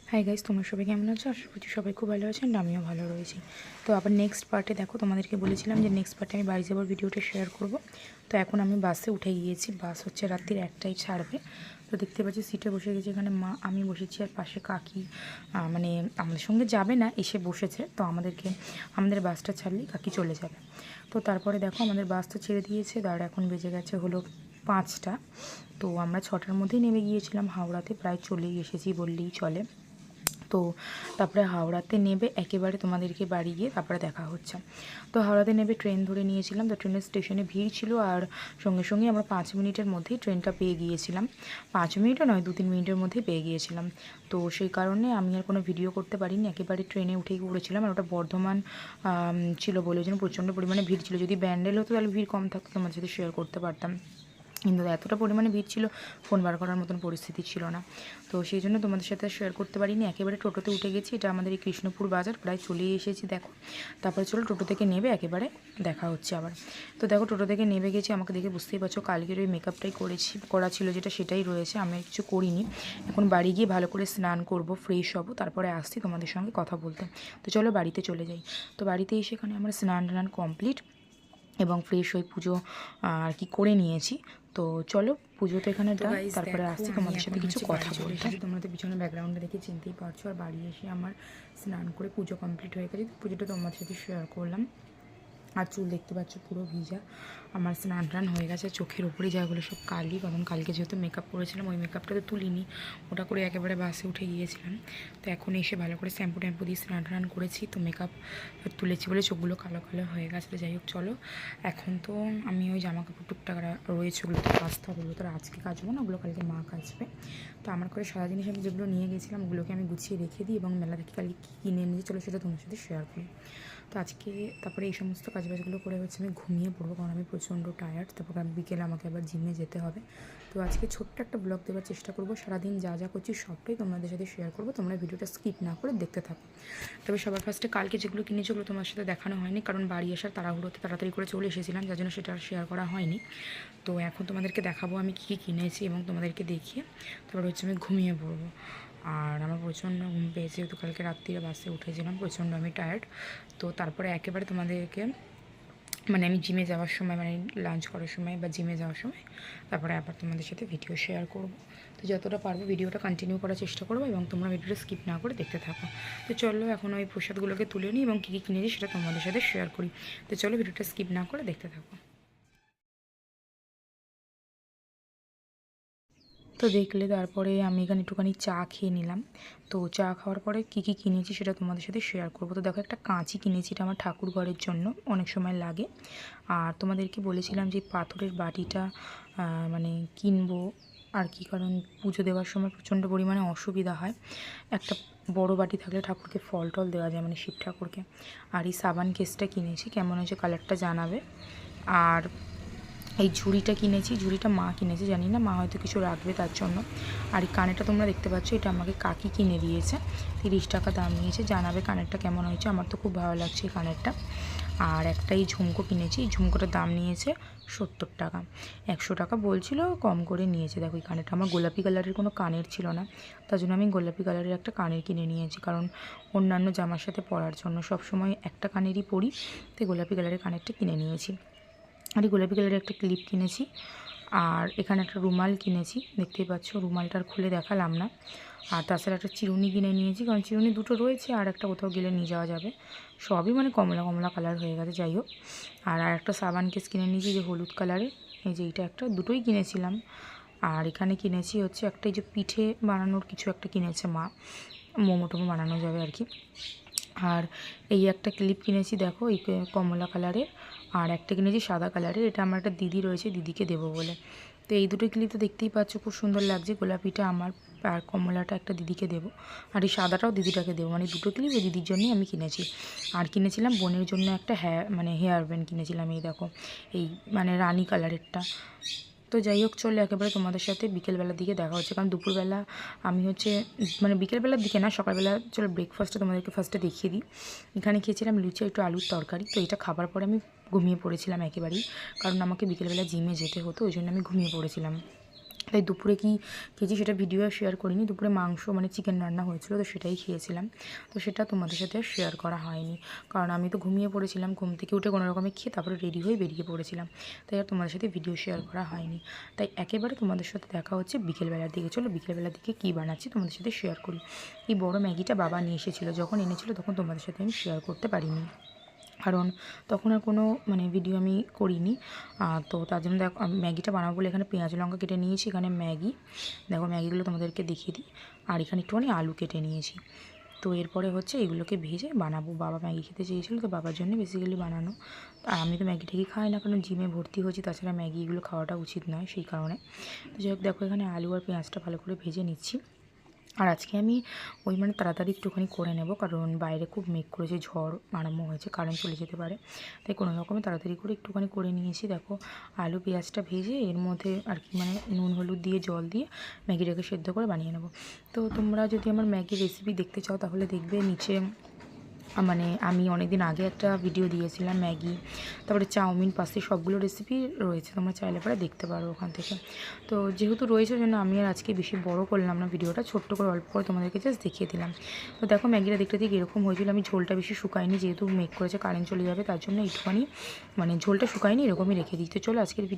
Hi guys, তোমরা সবাই কেমন আছো? আশা করছি সবাই খুব ভালো আছেন, আমিও ভালো রয়েছি। তো আবার নেক্সট পার্টে দেখো, তোমাদেরকে বলেছিলাম যে নেক্সট পার্টে আমি বাড়ি যাবার ভিডিওটা শেয়ার করব। তো এখন আমি বাসে উঠে গিয়েছি। বাস হচ্ছে রাত্রির 1টায় ছাড়বে। তো দেখতে পাচ্ছি সিটে বসে গেছি, এখানে মা, আমি বসেছি, আর পাশে কাকি মানে আমাদের সঙ্গে যাবে না, এসে বসেছে। তো আমাদের বাসটা ছাড়লেই কাকি চলে যাবে। তো তারপরে দেখো আমাদের বাস তো ছেড়ে দিয়েছে, আর এখন বেজে গেছে হলো 5টা। তো আমরা 6টার মধ্যেই নেমে গিয়েছিলাম হাওড়াতে, প্রায় চলেই এসেছি বললেই চলে। তো তারপরে হাওড়াতে নেবে একেবারে তোমাদেরকে বাড়ি গিয়ে তারপরে দেখা হচ্ছে। তো হাওড়াতে নেবে ট্রেন ধরে নিয়েছিলাম। তো ট্রেনের স্টেশনে ভিড় ছিল, আর সঙ্গে সঙ্গেই আমরা 5 মিনিটের মধ্যেই ট্রেনটা পেয়ে গিয়েছিলাম। 5 মিনিটও নয়, 2-3 মিনিটের মধ্যেই পেয়ে গিয়েছিলাম। তো সেই কারণে আমি আর কোনো ভিডিও করতে পারিনি, একেবারে ট্রেনে উঠেই পড়েছিলাম। আর ওটা বর্ধমান ছিল বলে ওই জন্য প্রচণ্ড পরিমাণে ভিড় ছিল। যদি ব্যান্ডেল হতো তাহলে ভিড় কম থাকতো, তোমার সাথে শেয়ার করতে পারতাম, কিন্তু এতটা পরিমাণে ভিড় ছিল, ফোন বার করার মতন পরিস্থিতি ছিল না। তো সেই জন্য তোমাদের সাথে শেয়ার করতে পারিনি। একেবারে টোটোতে উঠে গেছি, এটা আমাদের এই কৃষ্ণপুর বাজার, প্রায় চলেই এসেছি দেখো। তারপরে চলো টোটো থেকে নেবে একেবারে দেখা হচ্ছে আবার। তো দেখো টোটো থেকে নেমে গেছি, আমাকে দেখে বুঝতেই পারছো কালকের ওই মেকআপটাই করা ছিল, যেটা সেটাই রয়েছে, আমি কিছু করিনি। এখন বাড়ি গিয়ে ভালো করে স্নান করব, ফ্রেশ হব, তারপরে আসছি তোমাদের সঙ্গে কথা বলতে। তো চলো বাড়িতে চলে যাই। তো বাড়িতে এসে এখানে আমার স্নান টান কমপ্লিট এবং ফ্রেশ হয়ে পুজো আর কি করে নিয়েছি। তো চলো পুজো তো এখানে দাও, তারপরে আসছি তোমাদের সাথে কিছু কথা বলতে। তোমাদের পিছনে ব্যাকগ্রাউন্ডে দেখে চিনতেই পারছো। আর বাড়ি এসে আমার স্নান করে পুজো কমপ্লিট হয়ে গেছে। পুজোটা তোমাদের সাথে শেয়ার করলাম। আর চুল দেখতে পাচ্ছ পুরো ভিজা, আমার স্নান টান হয়ে গেছে। চোখের ওপরে যাগুলো সব কালি, কারণ কালকে যেহেতু মেকআপ করেছিলাম, ওই মেকআপটা তো তুলিনি, ওটা করে একেবারে বাসে উঠে গিয়েছিলাম। তো এখন এসে ভালো করে শ্যাম্পু ট্যাম্পু দিয়ে স্নান টান করেছি। তো মেকআপ তুলেছি বলে চোখগুলো কালো কালো হয়ে গেছে। তো যাই হোক চলো, এখন তো আমি ওই জামা কাপড় টুকটাক রয়েছে, ওগুলো তো কাচতে হবে, ওগুলো তো আজকে কাচবো না, ওগুলো কালকে মা কাচবে। তো আমার করে সারা জিনিস আমি যেগুলো নিয়ে গেছিলাম ওগুলোকে আমি গুছিয়ে রেখে দিই, এবং মেলা থেকে কালকে কী কিনে নিয়ে চলো সেটা তোমার সাথে শেয়ার করি। তো আজকে তারপরে এই সমস্ত কাজবাজগুলো করে হচ্ছে আমি ঘুমিয়ে পড়বো, কারণ আমি প্রচণ্ড টায়ার্ড। তারপর বিকেলে আমাকে আবার জিমে যেতে হবে। তো আজকে ছোট্ট একটা ব্লগ দেওয়ার চেষ্টা করবো, সারাদিন যা যা করছি সবটাই তোমাদের সাথে শেয়ার করবো, তোমরা ভিডিওটা স্কিপ না করে দেখতে থাকো। তবে সবার ফার্স্টে কালকে যেগুলো কিনেছি ওগুলো তোমার সাথে দেখানো হয়নি, কারণ বাড়ি আসার তাড়াহুড়োতে তাড়াতাড়ি করে চলে এসেছিলাম, যার জন্য সেটা আর শেয়ার করা হয়নি। তো এখন তোমাদেরকে দেখাবো আমি কী কী কিনেছি, এবং তোমাদেরকে দেখিয়ে তারপর হচ্ছে আমি ঘুমিয়ে পড়বো। আর আমার প্রচণ্ড ঘুম পেয়েছে, যেহেতু কালকে রাত্রিরে বাসে উঠেছিলাম, প্রচণ্ড আমি টায়ার্ড। তো তারপরে একেবারে তোমাদেরকে মানে আমি জিমে যাওয়ার সময়, মানে লাঞ্চ করার সময় বা জিমে যাওয়ার সময় তারপরে আবার তোমাদের সাথে ভিডিও শেয়ার করব। তো যতটা পারবো ভিডিওটা কন্টিনিউ করার চেষ্টা করবো, এবং তোমরা ভিডিওটা স্কিপ না করে দেখতে থাকো। তো চলো এখন ওই প্রসাদগুলোকে তুলে নিই এবং কী কী কিনেছি সেটা তোমাদের সাথে শেয়ার করি। তো চলো ভিডিওটা স্কিপ না করে দেখতে থাকো। তো দেখলে তারপরে আমি এখানে একটুখানি চা খেয়ে নিলাম। তো চা খাওয়ার পরে কী কী কিনেছি সেটা তোমাদের সাথে শেয়ার করবো। তো দেখো একটা কাঁচি কিনেছি, এটা আমার ঠাকুর ঘরের জন্য অনেক সময় লাগে। আর তোমাদেরকে বলেছিলাম যে পাথরের বাটিটা মানে কিনবো আর কি, কারণ পুজো দেওয়ার সময় প্রচণ্ড পরিমাণে অসুবিধা হয়। একটা বড় বাটি থাকলে ঠাকুরকে ফল টল দেওয়া যায়, মানে শিব ঠাকুরকে। আর এই সাবান কেসটা কিনেছি, কেমন হয়েছে কালারটা জানাবে। আর এই ঝুড়িটা কিনেছি, ঝুড়িটা মা কিনেছে, জানি না মা হয়তো কিছু রাখবে তার জন্য। আর এই কানেরটা তোমরা দেখতে পাচ্ছ, এটা আমাকে কাকি কিনে দিয়েছে, 30 টাকা দাম নিয়েছে। জানাবে কানেরটা কেমন হয়েছে, আমার তো খুব ভালো লাগছে এই কানেরটা। আর একটা এই ঝুমকো কিনেছি, এই ঝুমকোটার দাম নিয়েছে 70 টাকা, 100 টাকা বলছিল, কম করে নিয়েছে। দেখো এই কানেরটা, আমার গোলাপি কালারের কোনো কানের ছিল না, তার জন্য আমি গোলাপি কালারের একটা কানের কিনে নিয়েছি, কারণ অন্যান্য জামার সাথে পরার জন্য সবসময় একটা কানেরই পরি, তাই গোলাপি কালারের কানেরটা কিনে নিয়েছি। আর এই গোলাপি কালারের একটা ক্লিপ কিনেছি। আর এখানে একটা রুমাল কিনেছি, দেখতেই পাচ্ছ, রুমালটা আর খুলে দেখালাম না। আর তাছাড়া একটা চিরুনি কিনে নিয়েছি, কারণ চিরুনি দুটো রয়েছে, আর একটা কোথাও গেলে নিয়ে যাওয়া যাবে। সবই মানে কমলা কমলা কালার হয়ে গেছে, যাই হোক। আর একটা সাবান কেস কিনে নিয়েছি, যে হলুদ কালারের, এই যে এইটা একটা, দুটোই কিনেছিলাম। আর এখানে কিনেছি হচ্ছে একটা, এই যে পিঠে বানানোর কিছু একটা কিনেছে মা, মোমো টোমো বানানো যাবে আর কি। আর এই একটা ক্লিপ কিনেছি, দেখো এই কমলা কালারের। আর একটা কিনেছি সাদা কালারের, এটা আমার একটা দিদি রয়েছে, দিদিকে দেবো বলে। তো এই দুটো ক্লিপ তো দেখতেই পাচ্ছ খুব সুন্দর লাগছে, গোলাপিটা আমার আর কমলাটা একটা দিদিকে দেবো, আর এই সাদাটাও দিদিটাকে দেবো, মানে দুটো ক্লিপ ওই দিদির জন্যই আমি কিনেছি। আর কিনেছিলাম বোনের জন্য একটা মানে হেয়ার ব্যান্ড কিনেছিলাম, এই দেখো এই মানে রানি কালারেরটা। তো যাই হোক চলো একেবারে তোমাদের সাথে বিকেলবেলার দিকে দেখা হচ্ছে, কারণ দুপুরবেলা আমি হচ্ছে মানে বিকেলবেলার দিকে না, সকালবেলা চলো ব্রেকফাস্টটা তোমাদেরকে ফার্স্টে দেখিয়ে দিই। এখানে খেয়েছিলাম লুচি একটু আলুর তরকারি। তো এটা খাবার পরে আমি ঘুমিয়ে পড়েছিলাম একেবারেই, কারণ আমাকে বিকেলবেলা জিমে যেতে হতো, ওই জন্য আমি ঘুমিয়ে পড়েছিলাম। তাই দুপুরে কী খেয়েছি সেটা ভিডিও শেয়ার করিনি। দুপুরে মাংস মানে চিকেন রান্না হয়েছিল, তো সেটাই খেয়েছিলাম। তো সেটা তোমাদের সাথে শেয়ার করা হয়নি, কারণ আমি তো ঘুমিয়ে পড়েছিলাম। ঘুম থেকে উঠে কোনো রকমে খেয়ে তারপরে রেডি হয়ে বেরিয়ে পড়েছিলাম, তাই আর তোমাদের সাথে ভিডিও শেয়ার করা হয়নি। তাই একেবারে তোমাদের সাথে দেখা হচ্ছে বিকেলবেলার দিকে। চলো বিকেলবেলার দিকে কী বানাচ্ছি তোমাদের সাথে শেয়ার করি। এই বড় ম্যাগিটা বাবা নিয়ে এসেছিলো, যখন এনেছিলো তখন তোমাদের সাথে আমি শেয়ার করতে পারিনি, কারণ তখন আর কোনো মানে ভিডিও আমি করিনি। তো তার জন্য দেখো ম্যাগিটা বানাবো বলে এখানে পেঁয়াজ লঙ্কা কেটে নিয়েছি, এখানে ম্যাগি, দেখো ম্যাগিগুলো তোমাদেরকে দেখিয়ে দিই, আর এখানে একটুখানি আলু কেটে নিয়েছি। তো এরপরে হচ্ছে এগুলোকে ভেজে বানাবো। বাবা ম্যাগি খেতে চেয়েছিলো, তো বাবার জন্য বেসিক্যালি বানানো। আর আমি তো ম্যাগি ট্যাগি খাই না, কারণ জিমে ভর্তি হয়েছি, তাছাড়া ম্যাগি এগুলো খাওয়াটা উচিত নয়, সেই কারণে। তো যাই হোক, দেখো এখানে আলু আর পেঁয়াজটা ভালো করে ভেজে নিচ্ছি। আর আজকে আমি ওই মানে তাড়াতাড়ি একটুখানি করে নেব, কারণ বাইরে খুব মেঘ করেছে, ঝড় আরম্ভ হয়েছে, কারেন্ট চলে যেতে পারে, তাই কোনো রকমে তাড়াতাড়ি করে একটুখানি করে নিয়েছি। দেখো আলু পেঁয়াজটা ভেজে এর মধ্যে আর কি মানে নুন হলুদ দিয়ে জল দিয়ে ম্যাগিটাকে সেদ্ধ করে বানিয়ে নেব। তো তোমরা যদি আমার ম্যাগির রেসিপি দেখতে চাও তাহলে দেখবে নিচে মানে আমি অনেক দিন আগে একটা ভিডিও দিয়েছিলাম ম্যাগি, তারপরে চাউমিন, পাস্তা, সবগুলো রেসিপি রয়েছে, তোমরা চাইলে পরে দেখতে পারো ওখান থেকে। তো যেহেতু রয়েছে জন্য আমি আর আজকে বেশি বড় করলাম না ভিডিওটা, ছোট্ট করে অল্প করে তোমাদেরকে জাস্ট দেখিয়ে দিলাম। তো দেখো ম্যাগিটা দেখতে ঠিক এরকম হয়েছিল। আমি ঝোলটা বেশি শুকাইনি, যেহেতু মেক করেছে কারেন্ট চলে যাবে, তার জন্য একটুখানি মানে ঝোলটা শুকাইনি, এরকমই রেখে দিই। তো চলো আজকের ভিডিও